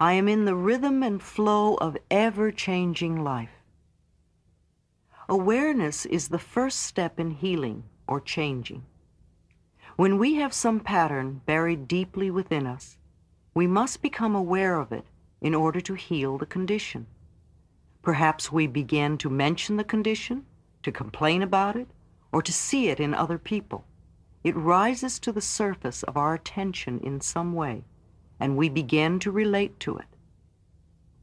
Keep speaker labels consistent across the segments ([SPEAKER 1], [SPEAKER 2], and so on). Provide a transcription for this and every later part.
[SPEAKER 1] I am in the rhythm and flow of ever-changing life. Awareness is the first step in healing or changing. When we have some pattern buried deeply within us, we must become aware of it in order to heal the condition. Perhaps we begin to mention the condition, to complain about it, or to see it in other people. It rises to the surface of our attention in some way, and we begin to relate to it.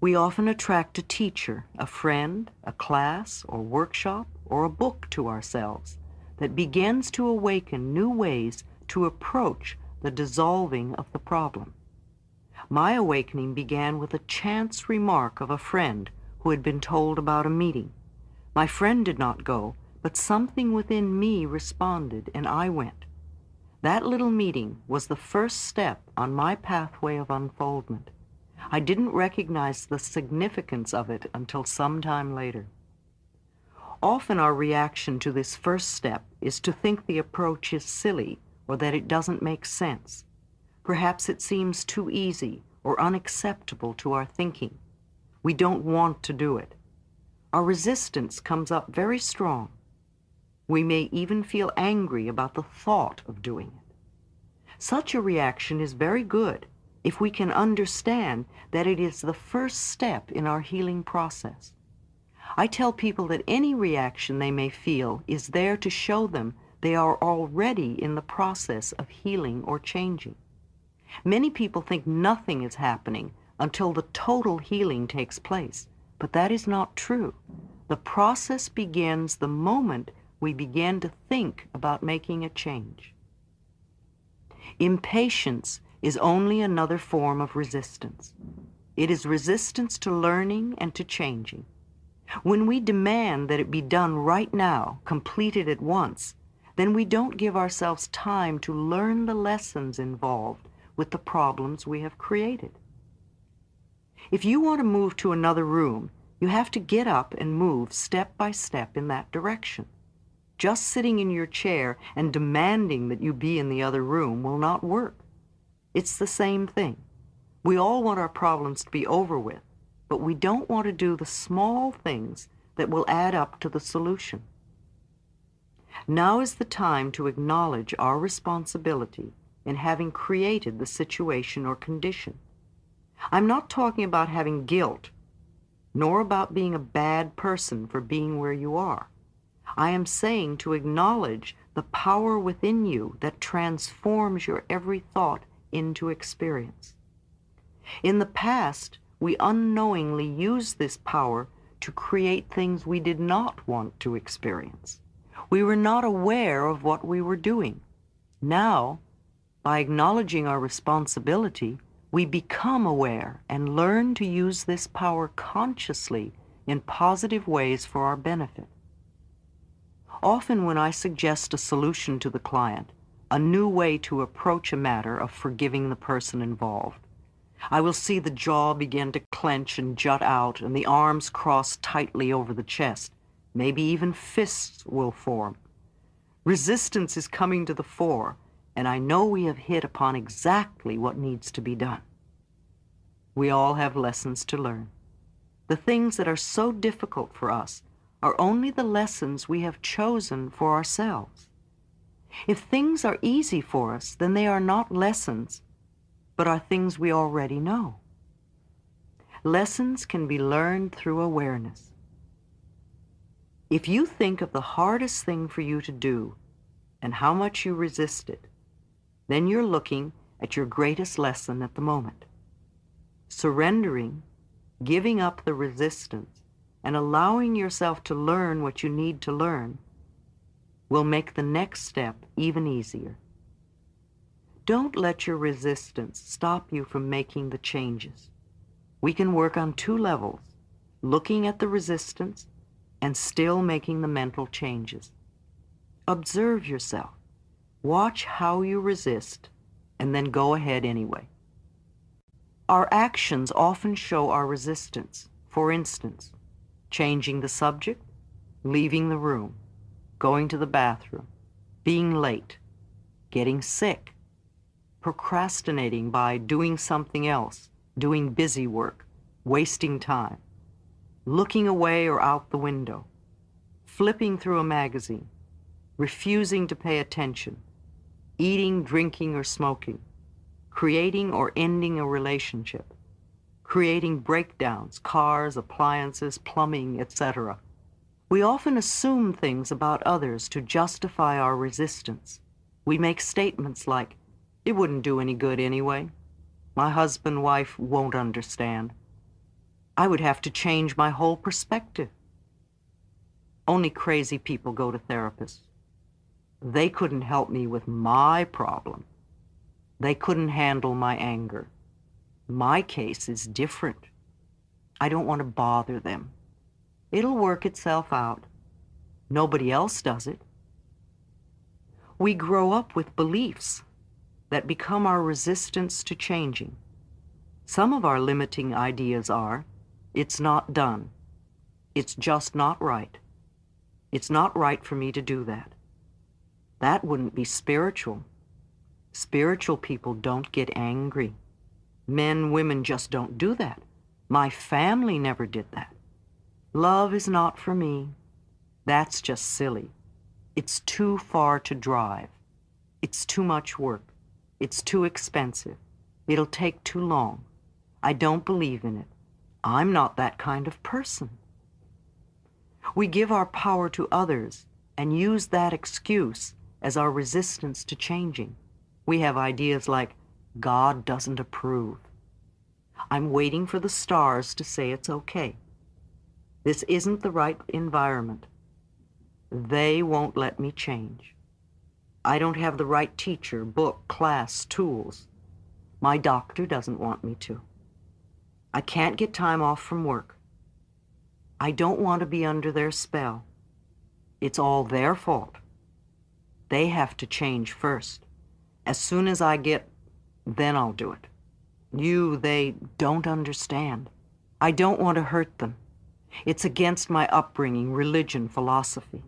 [SPEAKER 1] We often attract a teacher, a friend, a class or workshop, or a book to ourselves that begins to awaken new ways to approach the dissolving of the problem. My awakening began with a chance remark of a friend who had been told about a meeting. My friend did not go, but something within me responded, and I went. That little meeting was the first step on my pathway of unfoldment. I didn't recognize the significance of it until some time later. Often our reaction to this first step is to think the approach is silly or that it doesn't make sense. Perhaps it seems too easy or unacceptable to our thinking. We don't want to do it. Our resistance comes up very strong. We may even feel angry about the thought of doing it. Such a reaction is very good if we can understand that it is the first step in our healing process. I tell people that any reaction they may feel is there to show them they are already in the process of healing or changing. Many people think nothing is happening until the total healing takes place, but that is not true. The process begins the moment we begin to think about making a change. Impatience is only another form of resistance. It is resistance to learning and to changing. When we demand that it be done right now, completed at once, then we don't give ourselves time to learn the lessons involved with the problems we have created. If you want to move to another room, you have to get up and move step by step in that direction. Just sitting in your chair and demanding that you be in the other room will not work. It's the same thing. We all want our problems to be over with, but we don't want to do the small things that will add up to the solution. Now is the time to acknowledge our responsibility in having created the situation or condition. I'm not talking about having guilt, nor about being a bad person for being where you are. I am saying to acknowledge the power within you that transforms your every thought into experience. In the past, we unknowingly used this power to create things we did not want to experience. We were not aware of what we were doing. Now, by acknowledging our responsibility, we become aware and learn to use this power consciously in positive ways for our benefit. Often when I suggest a solution to the client, a new way to approach a matter of forgiving the person involved, I will see the jaw begin to clench and jut out and the arms cross tightly over the chest. Maybe even fists will form. Resistance is coming to the fore, and I know we have hit upon exactly what needs to be done. We all have lessons to learn. The things that are so difficult for us are only the lessons we have chosen for ourselves. If things are easy for us, then they are not lessons, but are things we already know. Lessons can be learned through awareness. If you think of the hardest thing for you to do and how much you resist it, then you're looking at your greatest lesson at the moment. Surrendering, giving up the resistance, and allowing yourself to learn what you need to learn will make the next step even easier. Don't let your resistance stop you from making the changes. We can work on two levels, looking at the resistance and still making the mental changes. Observe yourself. Watch how you resist, and then go ahead anyway. Our actions often show our resistance. For instance, changing the subject, leaving the room, going to the bathroom, being late, getting sick, procrastinating by doing something else, doing busy work, wasting time, looking away or out the window, flipping through a magazine, refusing to pay attention, eating, drinking, or smoking, creating or ending a relationship, creating breakdowns, cars, appliances, plumbing, etc. We often assume things about others to justify our resistance. We make statements like, "It wouldn't do any good anyway. My husband, wife won't understand. I would have to change my whole perspective. Only crazy people go to therapists. They couldn't help me with my problem. They couldn't handle my anger. My case is different. I don't want to bother them. It'll work itself out. Nobody else does it." We grow up with beliefs that become our resistance to changing. Some of our limiting ideas are, "It's not done. It's just not right. It's not right for me to do that." That wouldn't be spiritual. Spiritual people don't get angry. Men, women just don't do that. My family never did that. Love is not for me. That's just silly. It's too far to drive. It's too much work. It's too expensive. It'll take too long. I don't believe in it. I'm not that kind of person. We give our power to others and use that excuse as our resistance to changing. We have ideas like, "God doesn't approve. I'm waiting for the stars to say it's okay. This isn't the right environment. They won't let me change. I don't have the right teacher, book, class, tools. My doctor doesn't want me to. I can't get time off from work. I don't want to be under their spell. It's all their fault. They have to change first. As soon as I get, then I'll do it. They don't understand. I don't want to hurt them. It's against my upbringing, religion, philosophy."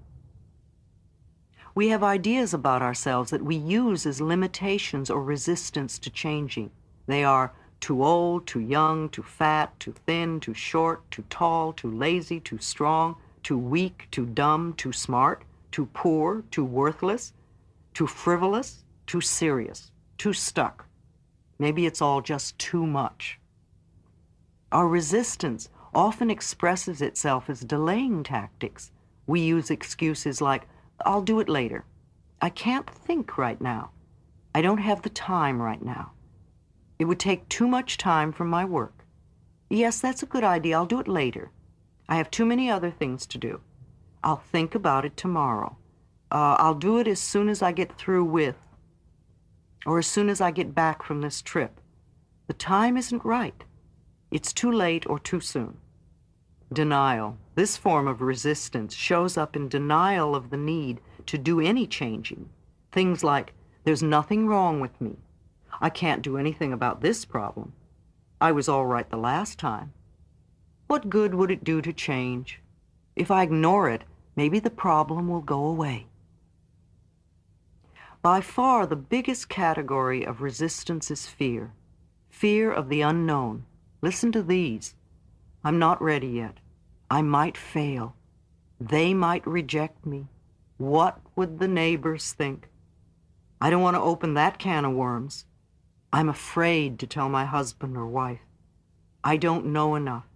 [SPEAKER 1] We have ideas about ourselves that we use as limitations or resistance to changing. They are too old, too young, too fat, too thin, too short, too tall, too lazy, too strong, too weak, too dumb, too smart, too poor, too worthless, too frivolous, too serious, too stuck. Maybe it's all just too much. Our resistance often expresses itself as delaying tactics. We use excuses like, "I'll do it later. I can't think right now. I don't have the time right now. It would take too much time from my work. Yes, that's a good idea. I'll do it later. I have too many other things to do. I'll think about it tomorrow. I'll do it as soon as I get through with, or as soon as I get back from this trip. The time isn't right. It's too late or too soon." Denial. This form of resistance shows up in denial of the need to do any changing. Things like, "There's nothing wrong with me. I can't do anything about this problem. I was all right the last time. What good would it do to change? If I ignore it, maybe the problem will go away." By far the biggest category of resistance is fear. Fear of the unknown. Listen to these. "I'm not ready yet. I might fail. They might reject me. What would the neighbors think? I don't want to open that can of worms. I'm afraid to tell my husband or wife. I don't know enough.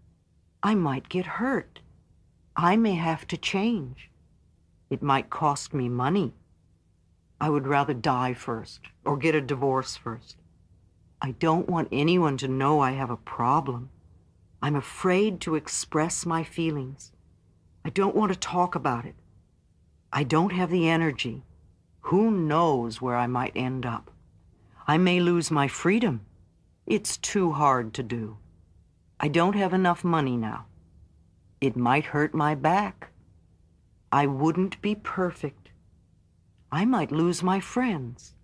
[SPEAKER 1] I might get hurt. I may have to change. It might cost me money. I would rather die first or get a divorce first. I don't want anyone to know I have a problem. I'm afraid to express my feelings. I don't want to talk about it. I don't have the energy. Who knows where I might end up? I may lose my freedom. It's too hard to do. I don't have enough money now. It might hurt my back. I wouldn't be perfect. I might lose my friends.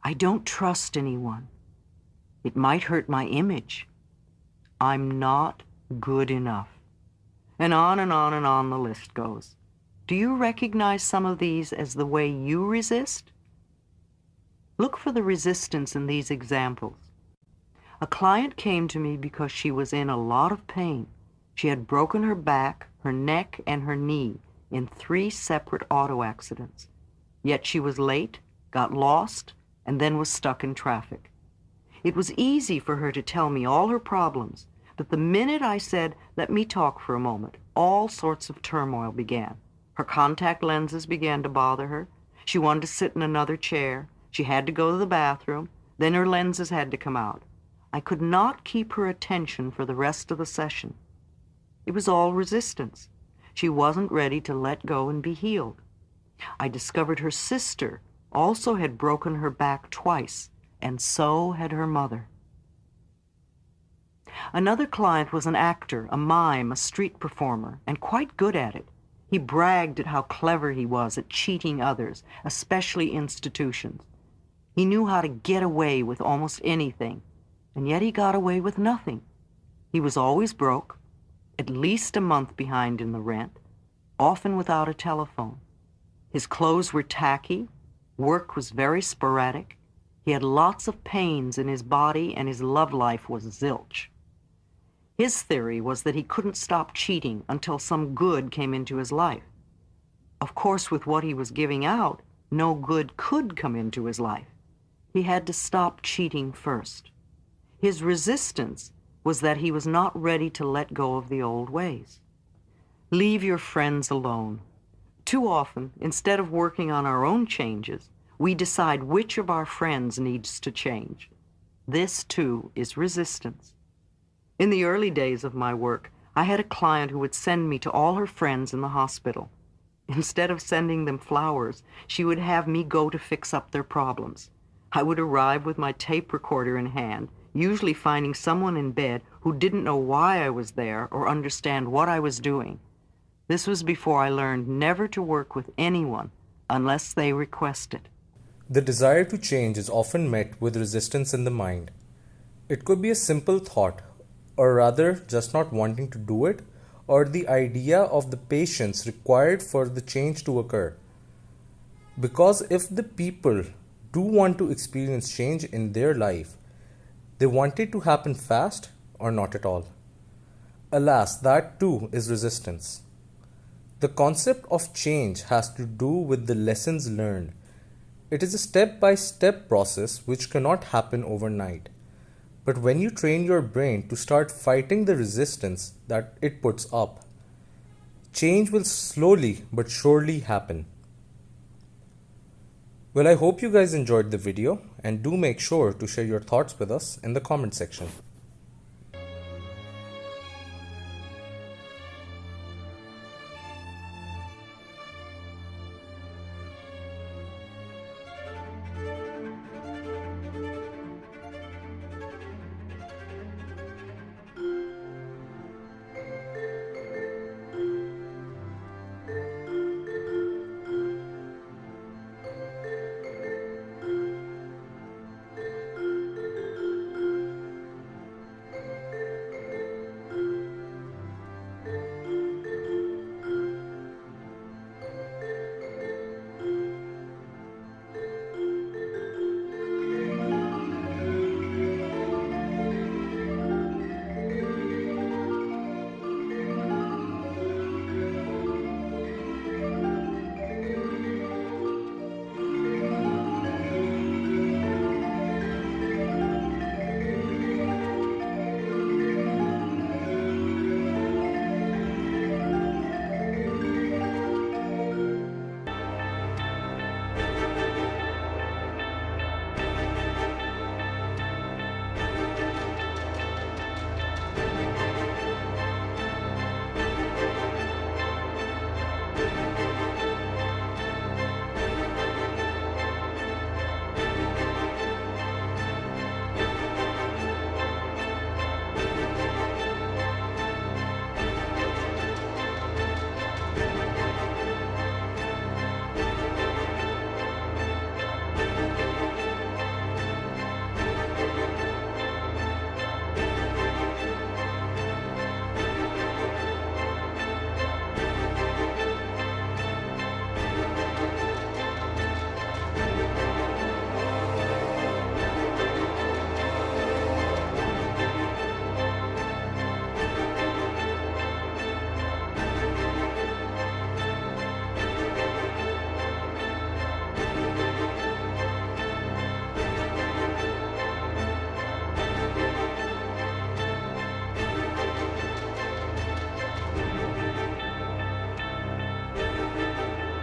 [SPEAKER 1] I don't trust anyone. It might hurt my image. I'm not good enough." And on and on and on the list goes. Do you recognize some of these as the way you resist? Look for the resistance in these examples. A client came to me because she was in a lot of pain. She had broken her back, her neck, and her knee in 3 separate auto accidents. Yet she was late, got lost, and then was stuck in traffic. It was easy for her to tell me all her problems, but the minute I said, "Let me talk for a moment," all sorts of turmoil began. Her contact lenses began to bother her. She wanted to sit in another chair. She had to go to the bathroom. Then her lenses had to come out. I could not keep her attention for the rest of the session. It was all resistance. She wasn't ready to let go and be healed. I discovered her sister also had broken her back twice, and so had her mother. Another client was an actor, a mime, a street performer, and quite good at it. He bragged at how clever he was at cheating others, especially institutions. He knew how to get away with almost anything, and yet he got away with nothing. He was always broke, at least a month behind in the rent, often without a telephone. His clothes were tacky, work was very sporadic, he had lots of pains in his body, and his love life was zilch. His theory was that he couldn't stop cheating until some good came into his life. Of course, with what he was giving out, no good could come into his life. He had to stop cheating first. His resistance was that he was not ready to let go of the old ways. Leave your friends alone. Too often, instead of working on our own changes, we decide which of our friends needs to change. This, too, is resistance. In the early days of my work, I had a client who would send me to all her friends in the hospital. Instead of sending them flowers, she would have me go to fix up their problems. I would arrive with my tape recorder in hand, usually finding someone in bed who didn't know why I was there or understand what I was doing. This was before I learned never to work with anyone unless they requested.
[SPEAKER 2] The desire to change is often met with resistance in the mind. It could be a simple thought, or rather just not wanting to do it, or the idea of the patience required for the change to occur. Because if the people do want to experience change in their life, they want it to happen fast or not at all. Alas, that too is resistance. The concept of change has to do with the lessons learned. It is a step-by-step process which cannot happen overnight. But when you train your brain to start fighting the resistance that it puts up, change will slowly but surely happen. Well, I hope you guys enjoyed the video, and do make sure to share your thoughts with us in the comment section.